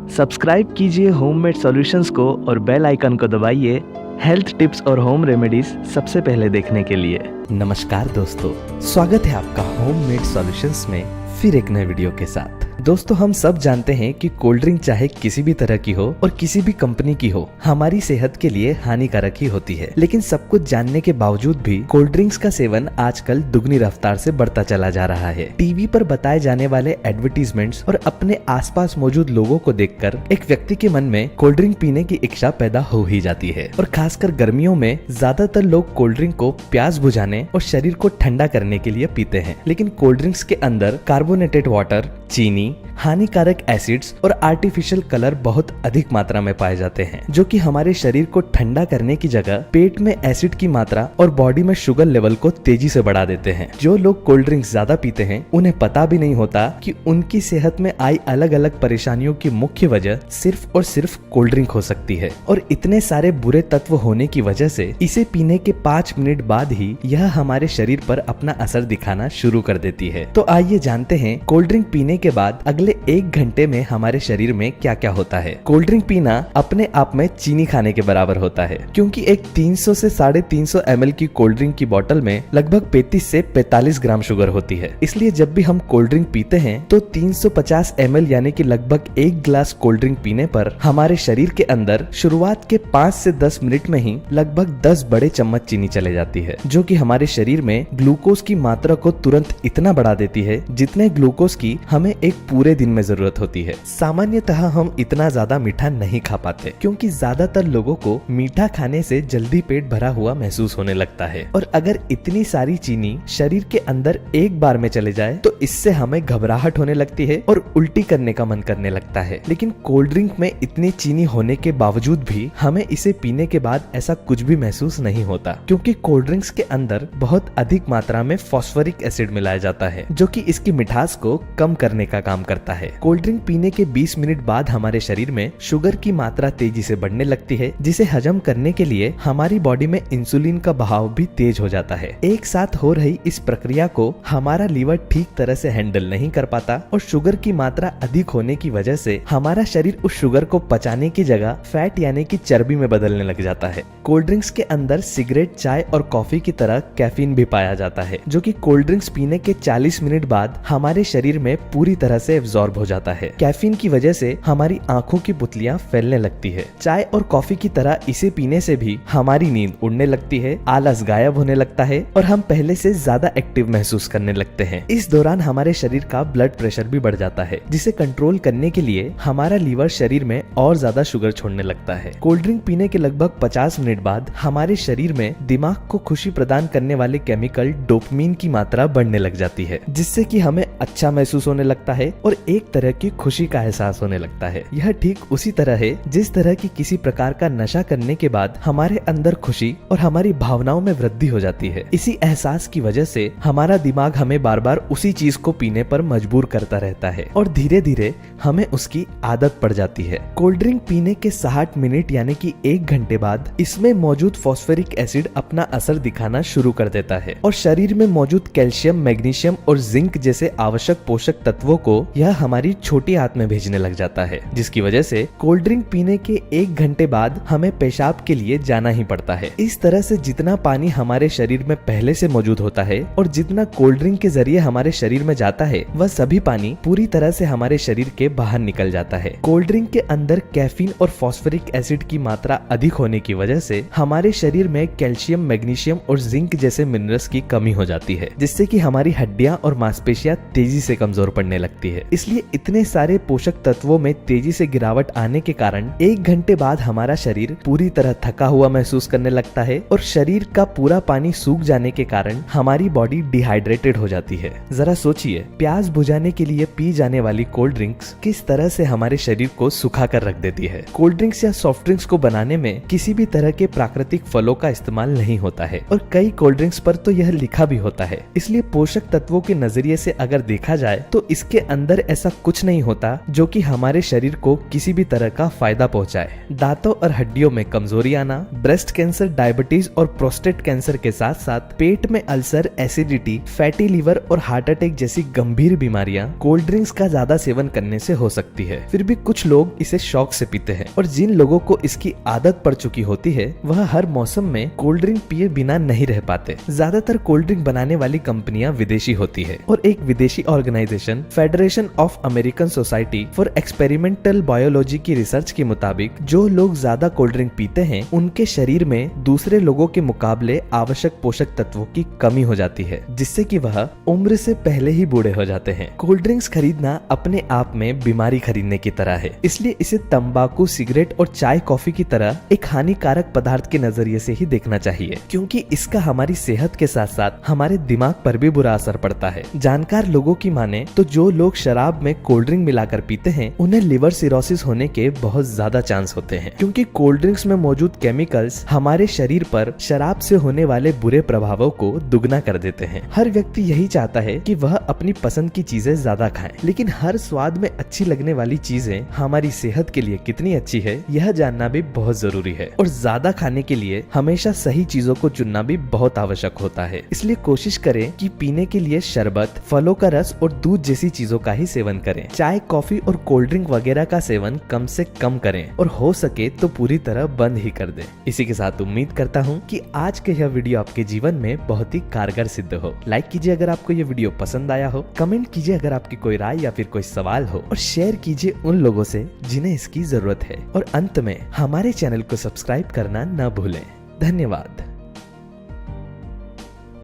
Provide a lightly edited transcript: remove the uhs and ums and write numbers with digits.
Subscribe कीजिए homemade solutions को और बेल आइकन को दबाइए हेल्थ टिप्स और होम रेमेडीज सबसे पहले देखने के लिए। नमस्कार दोस्तों, स्वागत है आपका होममेड सॉल्यूशंस में फिर एक नए वीडियो के साथ। दोस्तों, हम सब जानते हैं कि कोल्ड ड्रिंक चाहे किसी भी तरह की हो और किसी भी कंपनी की हो, हमारी सेहत के लिए हानिकारक ही होती है। लेकिन सब कुछ जानने के बावजूद भी कोल्ड ड्रिंक्स का सेवन आजकल दुगनी रफ्तार से बढ़ता चला जा रहा है। टीवी पर बताए जाने वाले एडवर्टीजमेंट्स और अपने आसपास मौजूद लोगों को देखकर एक व्यक्ति के मन में कोल्ड ड्रिंक पीने की इच्छा पैदा हो ही जाती है। और खासकर गर्मियों में ज्यादातर लोग कोल्ड ड्रिंक को प्यास बुझाने और शरीर को ठंडा करने के लिए पीते हैं। लेकिन कोल्ड ड्रिंक्स के अंदर कार्बोनेटेड वाटर, चीनी, हानिकारक एसिड्स और आर्टिफिशियल कलर बहुत अधिक मात्रा में पाए जाते हैं, जो कि हमारे शरीर को ठंडा करने की जगह पेट में एसिड की मात्रा और बॉडी में शुगर लेवल को तेजी से बढ़ा देते हैं। जो लोग कोल्ड ड्रिंक्स ज्यादा पीते हैं उन्हें पता भी नहीं होता कि उनकी सेहत में आई अलग अलग परेशानियों की मुख्य वजह सिर्फ और सिर्फ कोल्ड ड्रिंक हो सकती है। और इतने सारे बुरे तत्व होने की वजह से इसे पीने के 5 मिनट बाद ही यह हमारे शरीर पर अपना असर दिखाना शुरू कर देती है। तो आइए जानते हैं कोल्ड ड्रिंक पीने के बाद अगले 1 घंटे में हमारे शरीर में क्या क्या होता है। कोल्ड ड्रिंक पीना अपने आप में चीनी खाने के बराबर होता है, क्योंकि एक 300 से 350 ml की कोल्ड ड्रिंक की बोतल में लगभग 35 से 45 ग्राम शुगर होती है। इसलिए जब भी हम कोल्ड ड्रिंक पीते हैं तो 350 ml यानी कि लगभग 1 गिलास कोल्ड ड्रिंक पीने पर हमारे शरीर के अंदर शुरुआत के 5 से 10 मिनट में ही लगभग 10 बड़े चम्मच चीनी चले जाती है, जो कि हमारे शरीर में ग्लूकोज की मात्रा को तुरंत इतना बढ़ा देती है जितने ग्लूकोज की हमें एक पूरे दिन में जरूरत होती है। सामान्यतः हम इतना ज्यादा मीठा नहीं खा पाते, क्योंकि ज्यादातर लोगों को मीठा खाने से जल्दी पेट भरा हुआ महसूस होने लगता है। और अगर इतनी सारी चीनी शरीर के अंदर एक बार में चले जाए तो इससे हमें घबराहट होने लगती है और उल्टी करने का मन करने लगता है। लेकिन कोल्ड ड्रिंक में इतनी चीनी होने के बावजूद भी हमें इसे पीने के बाद ऐसा कुछ भी महसूस नहीं होता, क्योंकि कोल्ड ड्रिंक्स के अंदर बहुत अधिक मात्रा में फॉस्फोरिक एसिड मिलाया जाता है, जो कि इसकी मिठास को कम करने का काम करता है। कोल्ड ड्रिंक पीने के 20 मिनट बाद हमारे शरीर में शुगर की मात्रा तेजी से बढ़ने लगती है, जिसे हजम करने के लिए हमारी बॉडी में इंसुलिन का बहाव भी तेज हो जाता है। एक साथ हो रही इस प्रक्रिया को हमारा लीवर ठीक तरह से हैंडल नहीं कर पाता और शुगर की मात्रा अधिक होने की वजह से हमारा शरीर उस शुगर को पचाने की जगह फैट यानी कि चर्बी में बदलने लग जाता है। कोल्ड ड्रिंक्स के अंदर सिगरेट, चाय और कॉफी की तरह कैफीन भी पाया जाता है, जो कि कोल्ड ड्रिंक्स पीने के 40 मिनट बाद हमारे शरीर में पूरी तरह से एब्जॉर्ब हो जाता है। कैफीन की वजह से हमारी आंखों की पुतलियां फैलने लगती है। चाय और कॉफी की तरह इसे पीने से भी हमारी नींद उड़ने लगती है, आलस गायब होने लगता है और हम पहले से ज्यादा एक्टिव महसूस करने लगते हैं। इस दौरान हमारे शरीर का ब्लड प्रेशर भी बढ़ जाता है, जिसे कंट्रोल करने के लिए हमारा लीवर शरीर में और ज्यादा शुगर छोड़ने लगता है। कोल्ड ड्रिंक पीने के लगभग 50 मिनट बाद हमारे शरीर में दिमाग को खुशी प्रदान करने वाले केमिकल डोपामिन की मात्रा बढ़ने लग जाती है, जिससे कि हमें अच्छा महसूस होने लगता है और एक तरह की खुशी का एहसास होने लगता है। यह ठीक उसी तरह है जिस तरह की किसी प्रकार का नशा करने के बाद हमारे अंदर खुशी और हमारी भावनाओं में वृद्धि हो जाती है। इसी एहसास की वजह से हमारा दिमाग हमें बार बार उसी चीज को पीने पर मजबूर करता रहता है और धीरे धीरे हमें उसकी आदत पड़ जाती है। कोल्ड ड्रिंक पीने के 60 मिनट यानी कि 1 घंटे बाद इसमें मौजूद फॉस्फोरिक एसिड अपना असर दिखाना शुरू कर देता है और शरीर में मौजूद कैल्शियम, मैग्नीशियम और जिंक जैसे आवश्यक पोषक तत्वों को यह हमारी छोटी आंत में भेजने लग जाता है, जिसकी वजह से कोल्ड ड्रिंक पीने के 1 घंटे बाद हमें पेशाब के लिए जाना ही पड़ता है। इस तरह से जितना पानी हमारे शरीर में पहले से मौजूद होता है और जितना कोल्ड ड्रिंक के जरिए हमारे शरीर में जाता है, वह सभी पानी पूरी तरह से हमारे शरीर के बाहर निकल जाता है। कोल्ड ड्रिंक के अंदर कैफीन और फॉस्फोरिक एसिड की मात्रा अधिक होने की वजह से हमारे शरीर में कैल्शियम, मैग्नीशियम और जिंक जैसे मिनरल्स की कमी हो जाती है, जिससे कि हमारी हड्डियां और मांसपेशियां तेजी से कमजोर पड़ने लगती है। इसलिए इतने सारे पोषक तत्वों में तेजी से गिरावट आने के कारण 1 घंटे बाद हमारा शरीर पूरी तरह थका हुआ महसूस करने लगता है और शरीर का पूरा पानी सूख जाने के कारण हमारी बॉडी डिहाइड्रेटेड हो जाती है। जरा सोचिए, प्यास बुझाने के लिए पी जाने वाली कोल्ड ड्रिंक्स किस तरह से हमारे शरीर को सुखा कर रख देती है। कोल्ड ड्रिंक्स या सॉफ्ट ड्रिंक्स को बनाने में किसी भी तरह के प्राकृतिक फलों का इस्तेमाल नहीं होता है और कई कोल्ड ड्रिंक्स पर तो यह लिखा भी होता है। इसलिए पोषक तत्वों के नजरिए से अगर देखा जाए तो इसके अंदर ऐसा कुछ नहीं होता जो कि हमारे शरीर को किसी भी तरह का फायदा पहुंचाए। दांतों और हड्डियों में कमजोरी आना, ब्रेस्ट कैंसर, डायबिटीज और प्रोस्टेट कैंसर के साथ साथ पेट में अल्सर, एसिडिटी, फैटी लीवर और हार्ट अटैक जैसी गंभीर बीमारियां कोल्ड ड्रिंक्स का ज्यादा सेवन करने से हो सकती है। फिर भी कुछ लोग इसे शौक से पीते हैं और जिन लोगों को इसकी आदत पड़ चुकी होती है वह हर मौसम में कोल्ड ड्रिंक पिए बिना नहीं रह पाते। ज्यादातर कोल्ड ड्रिंक बनाने वाली कंपनियां विदेशी होती है और एक विदेशी organization federation of American society for experimental biology की रिसर्च के मुताबिक जो लोग ज्यादा कोल्ड ड्रिंक पीते हैं उनके शरीर में दूसरे लोगों के मुकाबले आवश्यक पोषक तत्वों की कमी हो जाती है, जिससे कि वह उम्र से पहले ही बूढ़े हो जाते हैं। कोल्ड ड्रिंक्स खरीदना अपने आप में बीमारी खरीदने की तरह है, इसलिए इसे तंबाकू, सिगरेट और चाय कॉफी की तरह एक हानिकारक पदार्थ के नजरिए से ही देखना चाहिए, क्योंकि इसका हमारी सेहत के साथ साथ हमारे दिमाग पर भी बुरा असर पड़ता है। जानकार लोगों की माने तो जो लोग शराब में कोल्ड ड्रिंक मिलाकर पीते हैं उन्हें लिवर सिरोसिस होने के बहुत ज्यादा चांस होते हैं, क्योंकि कोल्ड ड्रिंक्स में मौजूद केमिकल्स हमारे शरीर पर शराब से होने वाले बुरे प्रभावों को दुगना कर देते हैं। हर व्यक्ति यही चाहता है कि वह अपनी पसंद की चीजें ज्यादा खाएं, लेकिन हर स्वाद में अच्छी लगने वाली चीजें हमारी सेहत के लिए कितनी अच्छी है यह जानना भी बहुत जरूरी है। और ज्यादा खाने के लिए हमेशा सही चीजों को चुनना भी बहुत आवश्यक होता है। इसलिए कोशिश करें कि पीने के लिए शरबत, फलों का रस और दूध जैसी चीजों का ही सेवन करें। चाय, कॉफी और कोल्ड ड्रिंक वगैरह का सेवन कम से कम करें और हो सके तो पूरी तरह बंद ही कर दें। इसी के साथ उम्मीद करता हूँ कि आज के यह वीडियो आपके जीवन में बहुत ही कारगर सिद्ध हो। लाइक कीजिए अगर आपको यह वीडियो पसंद आया हो, कमेंट कीजिए अगर आपकी कोई राय या फिर कोई सवाल हो और शेयर कीजिए उन लोगों से जिन्हें इसकी जरूरत है। और अंत में हमारे चैनल को सब्सक्राइब करना न भूलें। धन्यवाद।